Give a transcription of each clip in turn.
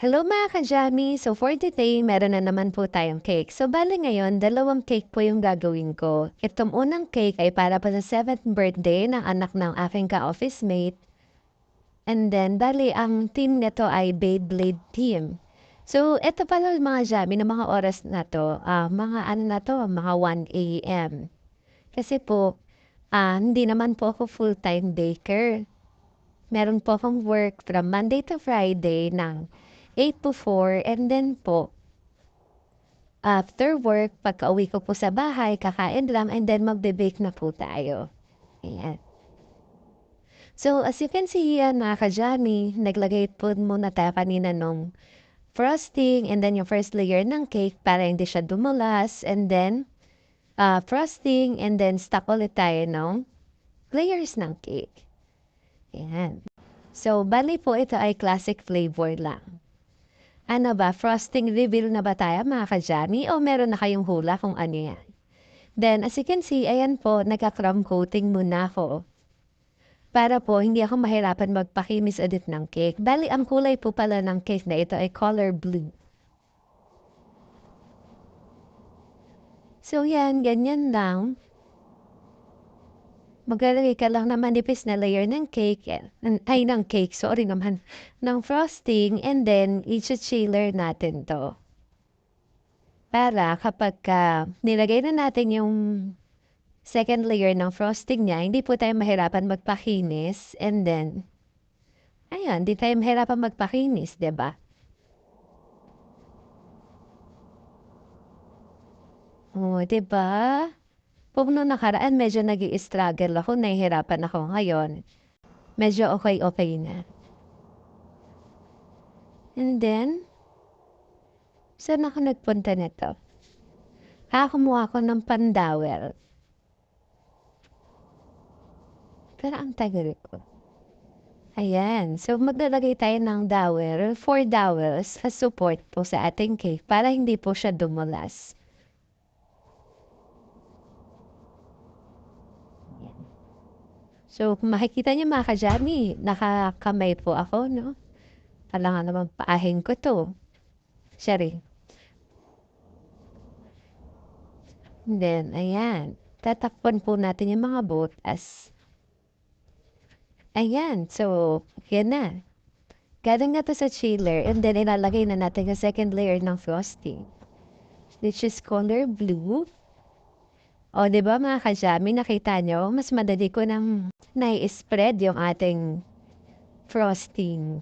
Hello mga ka-Jammy! So for today, meron na naman po tayong cake. So bale ngayon, dalawang cake po yung gagawin ko. Itong unang cake ay para pa sa 7th birthday ng anak ng aking ka-office mate. And then, bale ang team nito ay Beyblade team. So ito pala mga Jammy na mga oras na to, mga ano na to, mga 1 a.m. Kasi po, hindi naman po ako full-time baker. Meron po akong work from Monday to Friday ng 8 to 4 and then po, after work, pagka-uwi ko po sa bahay, kakain lang and then magbe-bake na po tayo. Ayan. So, as you can see yan mga ka-Johnny, naglagay po muna tayo kanina nung frosting and then yung first layer ng cake para hindi siya dumulas and then frosting and then stock ulit tayo ng layers ng cake. Ayan. So, bali po ito ay classic flavor lang. Ano ba, frosting reveal na ba tayo mga ka-Jammy o meron na kayong hula kung ano yan? Then, as you can see, ayan po, nagka-crumb coating muna ako. Para po, hindi ako mahirapan magpakinis ulit ng cake. Bali, ang kulay po pala ng cake na ito ay color blue. So yan, ganyan lang. Maglalagay ka lang na manipis na layer ng cake, ng cake, sorry naman, ng frosting, and then, i-chiller natin to. Para kapag nilagay na natin yung second layer ng frosting niya, hindi po tayo mahirapan magpakinis. And then, ayan, hindi tayo mahirapan magpakinis, ba? Diba? Oh, ba diba? Kung noong nakaraan, medyo nag-i-struggle ako, nahihirapan ako ngayon. Medyo okay-okay na. And then, saan ako nagpunta nito? Kumuha ako ng pandawel. Pero ang tagal ko. Ayan. So, maglalagay tayo ng dowel, 4 dowels as support po sa ating cake para hindi po siya dumulas. So, kung makikita niyo mga ka-Jammy, nakakamay po ako, no? Kailangan naman paahin ko to. Sorry. And then, ayan. Tatakpan po natin yung mga butas. Ayan. So, yan na. Galing na to sa chiller and then ilalagay na natin yung second layer ng frosting. Which is color blue. O, di ba mga ka-Jammy, nakita nyo? Mas madali ko nang nai-spread yung ating frosting.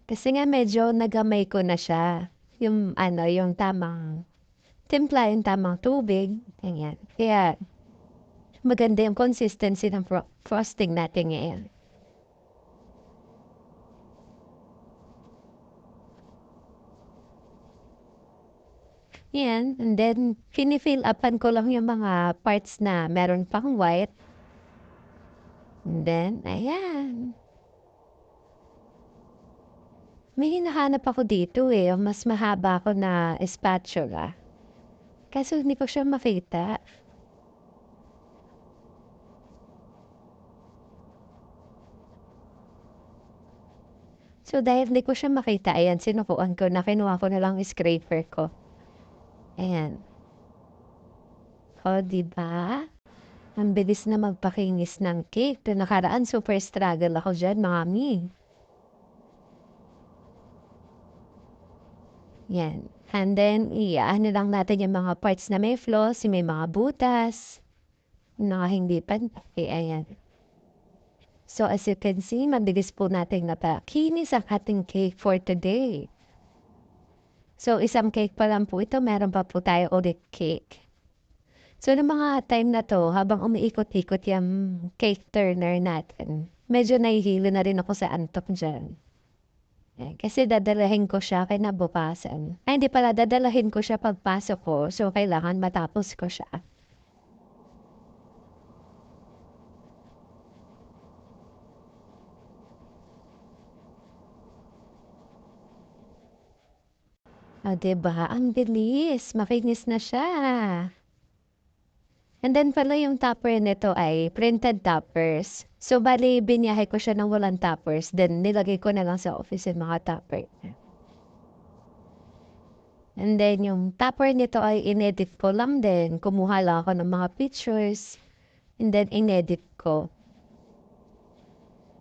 Kasi nga medyo nagamay ko na siya. Yung ano, yung tamang timpla, yung tamang tubig. Ganyan. Kaya maganda yung consistency ng frosting natin ngayon. Yan. And then, fini-fill upan ko lang yung mga parts na meron pang white. And then, ayan. May hinahanap ako dito eh. Mas mahaba ako na spatula. Kaso hindi ko siya makita. So, dahil hindi ko siya makita, ayan, sinukuan ko na kinuha ko na lang scraper ko. Ayan. O, diba? Ang bilis na magpakinis ng cake. Ito nakaraan, super struggle ako dyan, mami. Yan. And then, ano lang natin yung mga parts na may flaws, may mga butas, na hindi pantay. Ayan. So, as you can see, mabilis po natin napakinis ang ating cake for today. So, isang cake pa lang po ito, meron pa po tayo ulit cake. So, ng mga time na to, habang umiikot-ikot yung cake turner natin, medyo nahihilo na rin ako sa antok dyan. Kasi dadalahin ko siya kinabukasan. Ay, hindi pala, dadalahin ko siya pagpasok ko. So, kailangan matapos ko siya. O, diba? Ang bilis. Makinis na siya. And then pala yung topper nito ay printed toppers. So bali biniyahe ko siya ng walang toppers, then nilagay ko na lang sa office yung mga topper. And then yung topper nito ay inedit ko lang din. Kumuha lang ako ng mga pictures. And then inedit ko.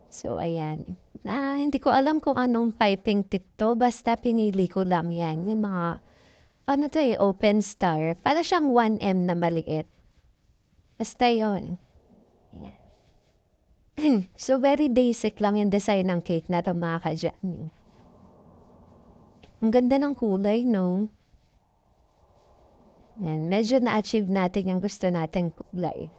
So ayan. Hindi ko alam kung anong piping tip to. Basta pinili ko lang yan. Yung mga, ano to open star. Para siyang 1M na maliit. Basta yun. Ayan. So very basic lang yung design ng cake na to mga ka-Jami. Ang ganda ng kulay, no? Yan, medyo na-achieve natin yung gusto nating kulay.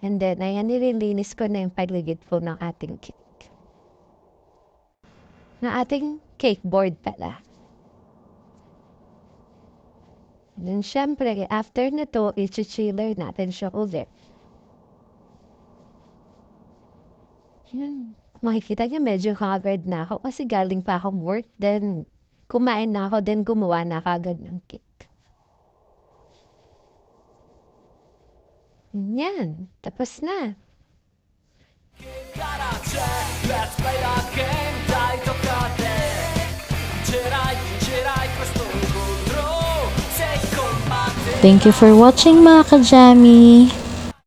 And then, ayan, nililinis ko na yung paligid po ng ating cake. Na ating cake board pala. And then, syempre, after na to, i-chiller natin siya ulit. Yan. Makikita niyo medyo covered na ako kasi galing pa akong work. Then, kumain na ako. Then, gumawa na kagad ng cake. Yan. Tapos na. Let's play the game, dai toccate. Vincerai questo incontro. Sei con me. Thank you for watching mga ka-Jami.